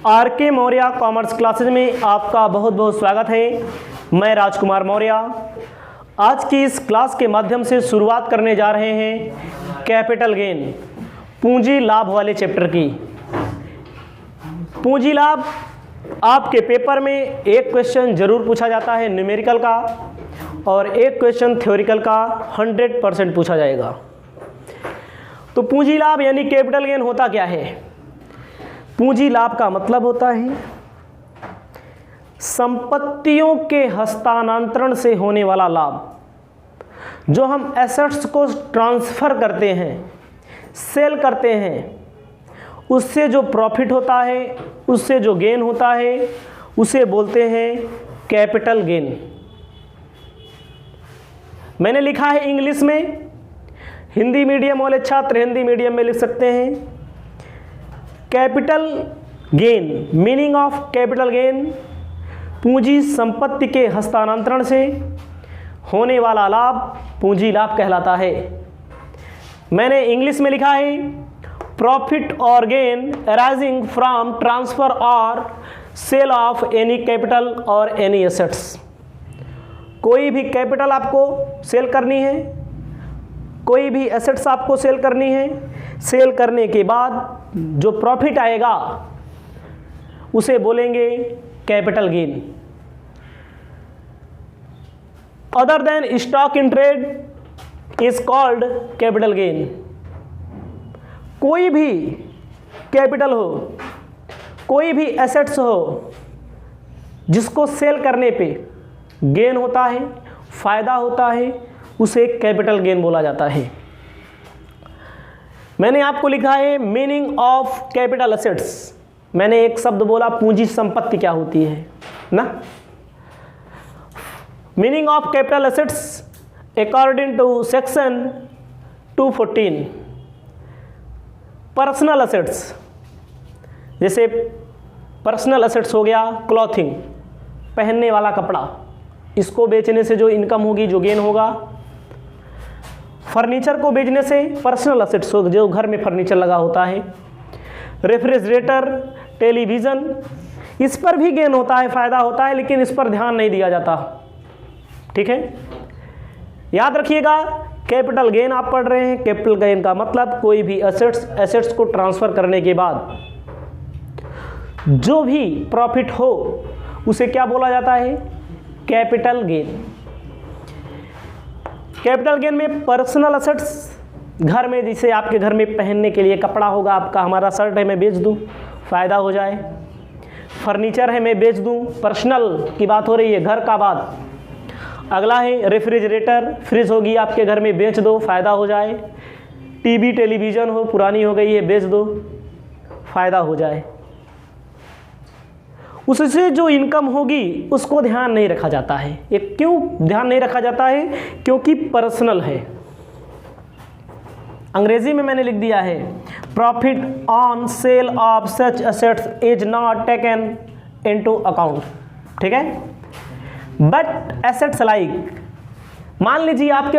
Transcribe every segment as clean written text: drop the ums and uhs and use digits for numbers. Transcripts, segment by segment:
R K. Maurya commerce classes में आपका बहुत बहुत स्वागत है। मैं राजकुमार मौर्य आज की इस क्लास के माध्यम से शुरुआत करने जा रहे हैं कैपिटल गेन, पूंजी लाभ वाले चैप्टर की। पूंजी लाभ आपके पेपर में एक क्वेश्चन जरूर पूछा जाता है न्यूमेरिकल का, और एक क्वेश्चन थ्योरिकल का 100% पूछा जाएगा। तो पूंजी लाभ यानी कैपिटल गेन होता क्या है? पूंजी लाभ का मतलब होता है संपत्तियों के हस्तांतरण से होने वाला लाभ। जो हम एसेट्स को ट्रांसफर करते हैं, सेल करते हैं, उससे जो प्रॉफिट होता है, उससे जो गेन होता है, उसे बोलते हैं कैपिटल गेन। मैंने लिखा है इंग्लिश में, हिंदी मीडियम वाले छात्र हिंदी मीडियम में लिख सकते हैं। Capital gain, meaning of capital gain, पूंजी संपत्ति के हस्तांतरण से होने वाला लाभ पूंजी लाभ कहलाता है। मैंने इंग्लिश में लिखा है प्रॉफिट और गेन अराइजिंग फ्रॉम ट्रांसफर और सेल ऑफ एनी कैपिटल और एनी एसेट्स। कोई भी कैपिटल आपको सेल करनी है, कोई भी एसेट्स आपको सेल करनी है, सेल करने के बाद जो प्रॉफिट आएगा उसे बोलेंगे capital gain. Other than stock in trade is called capital gain. कोई भी कैपिटल हो, कोई भी एसेट्स हो जिसको सेल करने पे गेन होता है, फायदा होता है, उसे कैपिटल गेन बोला जाता है। मैंने आपको लिखा है मीनिंग ऑफ कैपिटल एसेट्स। मैंने एक शब्द बोला पूंजी संपत्ति क्या होती है ना। Meaning of capital assets according to section 214। Personal assets, जैसे पर्सनल एसेट्स हो गया क्लॉथिंग, पहनने वाला कपड़ा, इसको बेचने से जो इनकम होगी, जो गेन होगा। फर्नीचर को बेचने से पर्सनल एसेट्स हो, जो घर में फर्नीचर लगा होता है। रेफ्रिजरेटर, टेलीविज़न, इस पर भी गेन होता है, फ़ायदा होता है, लेकिन इस पर ध्यान नहीं दिया जाता। ठीक है, याद रखिएगा कैपिटल गेन आप पढ़ रहे हैं। कैपिटल गेन का मतलब कोई भी एसेट्स को ट्रांसफ़र करने के बाद जो भी प्रॉफिट हो उसे क्या बोला जाता है? Capital gain. कैपिटल गेन में पर्सनल एसेट्स, घर में, जिसे आपके घर में पहनने के लिए कपड़ा होगा आपका, हमारा शर्ट है मैं बेच दूं, फ़ायदा हो जाए। फर्नीचर है मैं बेच दूं, पर्सनल की बात हो रही है, घर का बात। अगला है रेफ्रिजरेटर, फ्रिज होगी आपके घर में, बेच दो, फ़ायदा हो जाए। टीवी, टेलीविज़न हो, पुरानी हो गई है, बेच दो, फ़ायदा हो जाए। उससे जो इनकम होगी उसको ध्यान नहीं रखा जाता है। ये क्यों ध्यान नहीं रखा जाता है? क्योंकि पर्सनल है। अंग्रेजी में मैंने लिख दिया है profit on sale of such assets is not taken into account. ठीक है, बट एसेट्स लाइक, मान लीजिए आपके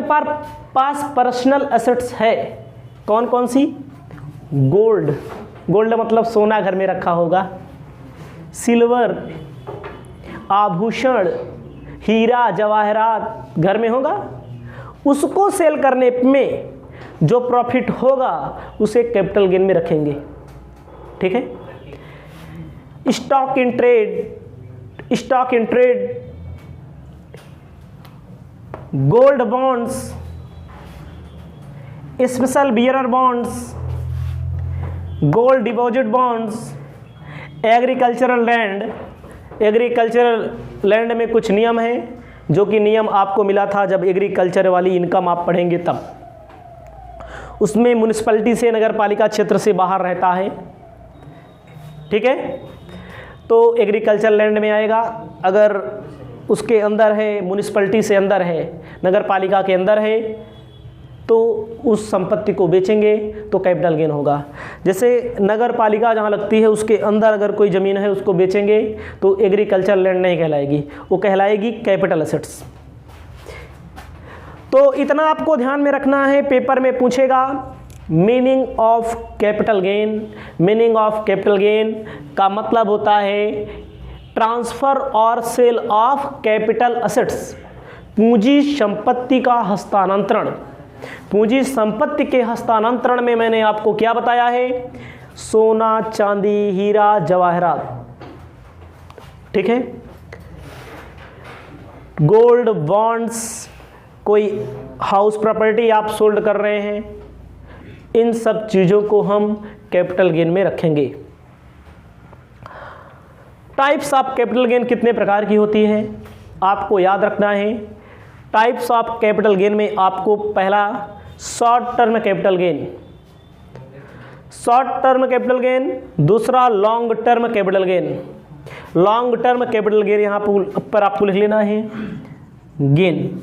पास पर्सनल एसेट्स है। कौन कौन सी? गोल्ड, गोल्ड मतलब सोना घर में रखा होगा, सिल्वर, आभूषण, हीरा जवाहरात घर में होगा। उसको सेल करने में जो प्रॉफिट होगा उसे कैपिटल गेन में रखेंगे। ठीक है, stock in trade, stock in trade, gold bonds, special bearer bonds, gold deposit bonds, agricultural land. Agricultural land में कुछ नियम हैं, जो कि नियम आपको मिला था जब एग्रीकल्चर वाली इनकम आप पढ़ेंगे तब। उसमें म्युनिसिपैलिटी से, नगर पालिका क्षेत्र से बाहर रहता है। ठीक है, तो एग्रीकल्चर लैंड में आएगा। अगर उसके अंदर है, म्युनिसिपैलिटी से अंदर है, नगर पालिका के अंदर है, तो उस संपत्ति को बेचेंगे तो कैपिटल गेन होगा। जैसे नगर पालिका जहाँ लगती है उसके अंदर अगर कोई ज़मीन है उसको बेचेंगे तो एग्रीकल्चर लैंड नहीं कहलाएगी, वो कहलाएगी कैपिटल एसेट्स। तो इतना आपको ध्यान में रखना है, पेपर में पूछेगा meaning of capital gain, meaning of capital gain का मतलब होता है ट्रांसफर और सेल ऑफ कैपिटल असेट्स, पूंजी संपत्ति का हस्तांतरण। पूंजी संपत्ति के हस्तांतरण में मैंने आपको क्या बताया है, सोना, चांदी, हीरा, जवाहरात, ठीक है। गोल्ड, बॉन्ड्स, कोई हाउस प्रॉपर्टी आप सोल्ड कर रहे हैं, इन सब चीज़ों को हम कैपिटल गेन में रखेंगे। टाइप्स ऑफ कैपिटल गेन कितने प्रकार की होती है आपको याद रखना है। टाइप्स ऑफ कैपिटल गेन में आपको पहला short term capital gain, short term capital gain, दूसरा long term capital gain. Long term capital gain यहाँ पर आपको लिख लेना है गेन।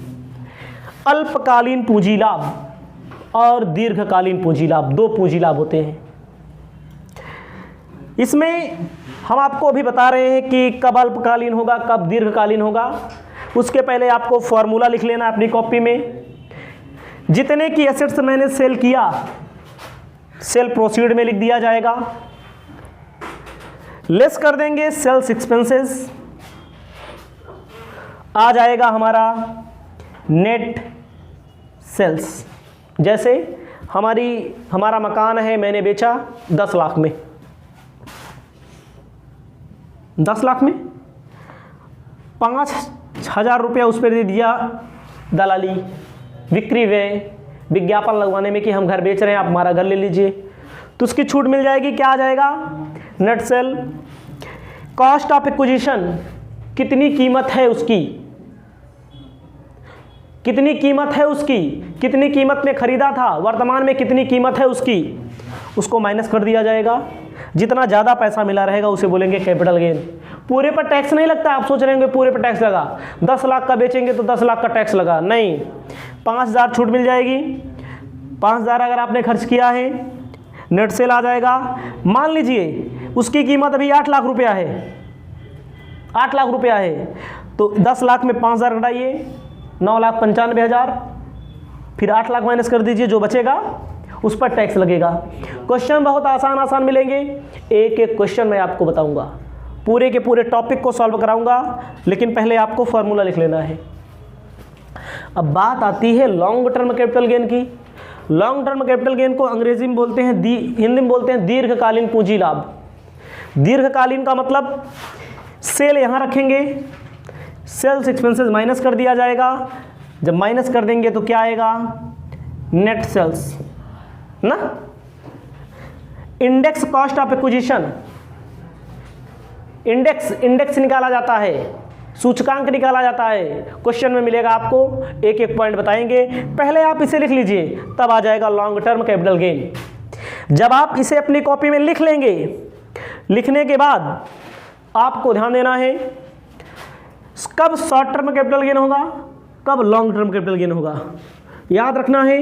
अल्पकालीन पूंजी लाभ और दीर्घकालीन पूंजी लाभ, दो पूंजी लाभ होते हैं। इसमें हम आपको अभी बता रहे हैं कि कब अल्पकालीन होगा, कब दीर्घकालीन होगा। उसके पहले आपको फॉर्मूला लिख लेना अपनी कॉपी में। जितने की एसेट्स मैंने सेल किया, सेल प्रोसीड में लिख दिया जाएगा, लेस कर देंगे सेल्स एक्सपेंसेस, आ जाएगा हमारा नेट सेल्स। जैसे हमारा मकान है, मैंने बेचा 10 लाख में, 10 लाख में 5,000 रुपया उस पर दे दिया दलाली, बिक्री व्यय, विज्ञापन लगवाने में कि हम घर बेच रहे हैं, आप हमारा घर ले लीजिए, तो उसकी छूट मिल जाएगी। क्या आ जाएगा, net cell. Cost of acquisition, कितनी कीमत है उसकी, कितनी कीमत है उसकी, कितनी कीमत में खरीदा था, वर्तमान में कितनी कीमत है उसकी, उसको माइनस कर दिया जाएगा। जितना ज़्यादा पैसा मिला रहेगा उसे बोलेंगे कैपिटल गेन। पूरे पर टैक्स नहीं लगता। आप सोच रहे होंगे पूरे पर टैक्स लगा, 10 लाख का बेचेंगे तो 10 लाख का टैक्स लगा, नहीं, 5,000 छूट मिल जाएगी। 5,000 अगर आपने खर्च किया है, नेट सेल आ जाएगा। मान लीजिए उसकी कीमत अभी 8 लाख रुपया है, 8 लाख रुपया है, तो 10 लाख में 5,000 घटाइए, 9,95,000, फिर 8 लाख माइनस कर दीजिए, जो बचेगा उस पर टैक्स लगेगा। क्वेश्चन बहुत आसान मिलेंगे, एक एक क्वेश्चन मैं आपको बताऊंगा, पूरे के पूरे टॉपिक को सॉल्व कराऊंगा, लेकिन पहले आपको फॉर्मूला लिख लेना है। अब बात आती है लॉन्ग टर्म कैपिटल गेन की। लॉन्ग टर्म कैपिटल गेन को अंग्रेजी में बोलते हैं, हिंदी में बोलते हैं दीर्घकालीन पूंजी लाभ। दीर्घकालीन का मतलब सेल यहाँ रखेंगे, सेल्स एक्सपेंसेस माइनस कर दिया जाएगा। जब माइनस कर देंगे तो क्या आएगा, नेट सेल्स ना। Index cost of acquisition, index निकाला जाता है, सूचकांक निकाला जाता है। क्वेश्चन में मिलेगा आपको, एक एक पॉइंट बताएंगे। पहले आप इसे लिख लीजिए, तब आ जाएगा लॉन्ग टर्म कैपिटल गेन। जब आप इसे अपनी कॉपी में लिख लेंगे, लिखने के बाद आपको ध्यान देना है कब शॉर्ट टर्म कैपिटल गेन होगा, कब लॉन्ग टर्म कैपिटल गेन होगा, याद रखना है।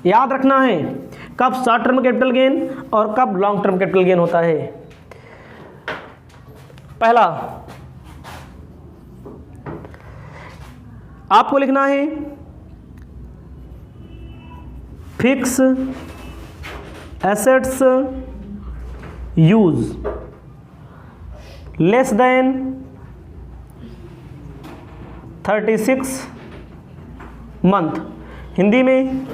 याद रखना है कब शॉर्ट टर्म कैपिटल गेन और कब लॉन्ग टर्म कैपिटल गेन होता है। पहला आपको लिखना है fix assets use less than 36 month. Hindi में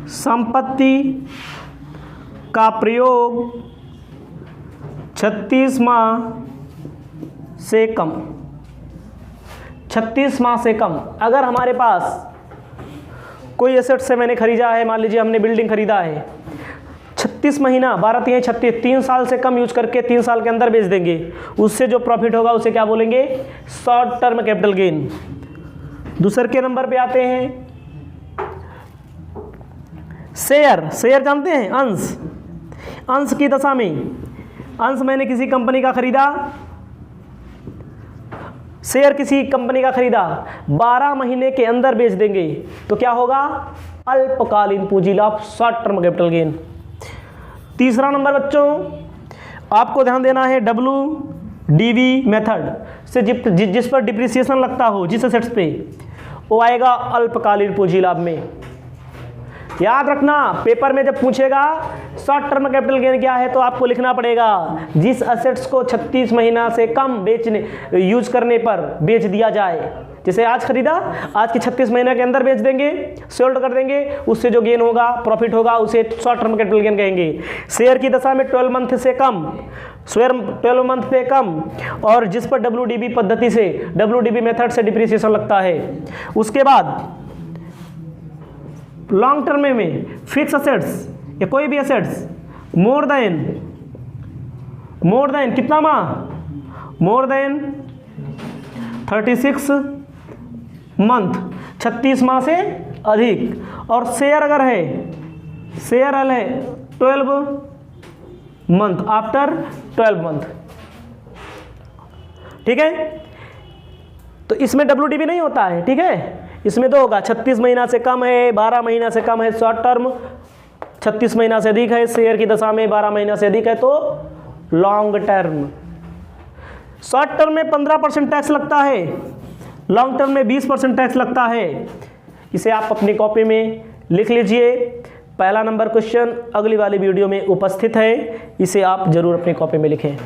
संपत्ति का प्रयोग 36 माह से कम, 36 माह से कम। अगर हमारे पास कोई एसेट से मैंने खरीदा है, मान लीजिए हमने बिल्डिंग खरीदा है, 36 महीना 12 36 3 साल से कम यूज करके 3 साल के अंदर बेच देंगे, उससे जो प्रॉफिट होगा उसे क्या बोलेंगे, शॉर्ट टर्म कैपिटल गेन। दूसरे के नंबर पे आते हैं शेयर जानते हैं, अंश की दशा में, अंश मैंने किसी कंपनी का खरीदा, शेयर किसी कंपनी का खरीदा, 12 महीने के अंदर बेच देंगे तो क्या होगा, अल्पकालीन पूंजी लाभ, शॉर्ट टर्म कैपिटल गेन। तीसरा नंबर बच्चों आपको ध्यान देना है WDV मेथड से जिस पर डिप्रिसिएशन लगता हो, जिस एसेट्स पे वो आएगा अल्पकालीन पूंजी लाभ में। याद रखना, पेपर में जब पूछेगा शॉर्ट टर्म कैपिटल गेन क्या है तो आपको लिखना पड़ेगा जिस असेट्स को 36 महीना से कम यूज करने पर बेच दिया जाए। जैसे आज खरीदा, आज के 36 महीने के अंदर बेच देंगे, सोल्ड कर देंगे, उससे जो गेन होगा, प्रॉफिट होगा, उसे शॉर्ट टर्म कैपिटल गेन कहेंगे। शेयर की दशा में 12 मंथ से कम, शेयर 12 मंथ से कम, और जिस पर WDB पद्धति से, WDB मेथड से डिप्रिसिएशन लगता है। उसके बाद लॉन्ग टर्म में फिक्स असेट्स या कोई भी असेट्स मोर देन कितना माह, मोर देन 36 मंथ, 36 माह से अधिक, और शेयर अगर है, शेयर है 12 मंथ, आफ्टर 12 मंथ। ठीक है, तो इसमें WDB नहीं होता है। ठीक है, इसमें तो होगा 36 महीना से कम है, 12 महीना से कम है शॉर्ट टर्म, 36 महीना से अधिक है शेयर की दशा में, 12 महीना से अधिक है तो लॉन्ग टर्म। शॉर्ट टर्म में 15% टैक्स लगता है, लॉन्ग टर्म में 20% टैक्स लगता है। इसे आप अपनी कॉपी में लिख लीजिए। पहला नंबर क्वेश्चन अगली वाली वीडियो में उपस्थित है, इसे आप जरूर अपनी कॉपी में लिखें।